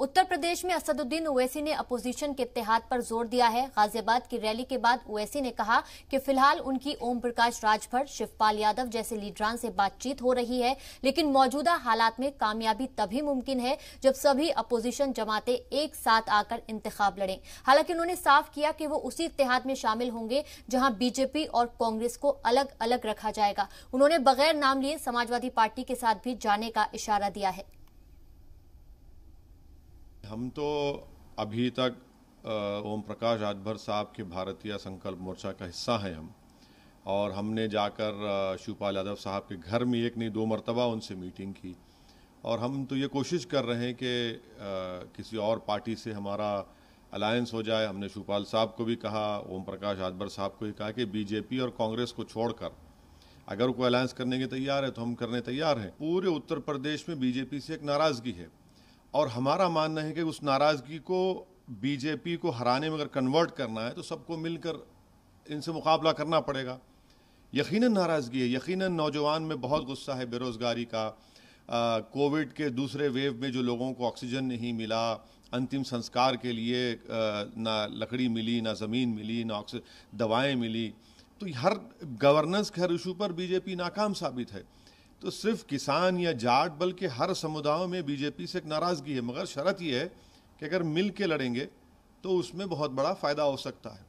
उत्तर प्रदेश में असदुद्दीन ओवैसी ने अपोजिशन के इत्तेहाद पर जोर दिया है। गाजियाबाद की रैली के बाद ओवैसी ने कहा कि फिलहाल उनकी ओम प्रकाश राजभर, शिवपाल यादव जैसे लीडरान से बातचीत हो रही है, लेकिन मौजूदा हालात में कामयाबी तभी मुमकिन है जब सभी अपोजिशन जमातें एक साथ आकर इंतखाब लड़ें। हालांकि उन्होंने साफ किया कि वो उसी इत्तेहाद में शामिल होंगे जहां बीजेपी और कांग्रेस को अलग अलग रखा जाएगा। उन्होंने बगैर नाम लिए समाजवादी पार्टी के साथ भी जाने का इशारा दिया है। हम तो अभी तक ओम प्रकाश राजभर साहब के भारतीय संकल्प मोर्चा का हिस्सा हैं हम, और हमने जाकर शिवपाल यादव साहब के घर में एक नहीं दो मरतबा उनसे मीटिंग की, और हम तो ये कोशिश कर रहे हैं कि किसी और पार्टी से हमारा अलायंस हो जाए। हमने शिवपाल साहब को भी कहा, ओम प्रकाश राजभर साहब को भी कहा कि बीजेपी और कांग्रेस को छोड़कर अगर कोई अलायंस करने के तैयार है तो हम करने तैयार हैं। पूरे उत्तर प्रदेश में बीजेपी से एक नाराज़गी है, और हमारा मानना है कि उस नाराज़गी को बीजेपी को हराने में अगर कन्वर्ट करना है तो सबको मिलकर इनसे मुकाबला करना पड़ेगा। यकीनन नाराज़गी है, यकीनन नौजवान में बहुत गुस्सा है बेरोज़गारी का। कोविड के दूसरे वेव में जो लोगों को ऑक्सीजन नहीं मिला, अंतिम संस्कार के लिए ना लकड़ी मिली, ना ज़मीन मिली, ना दवाएं मिली, तो हर गवर्नेंस के हर इशू पर बीजेपी नाकाम साबित है। तो सिर्फ किसान या जाट बल्कि हर समुदायों में बीजेपी से एक नाराज़गी है, मगर शर्त यह है कि अगर मिल के लड़ेंगे तो उसमें बहुत बड़ा फ़ायदा हो सकता है।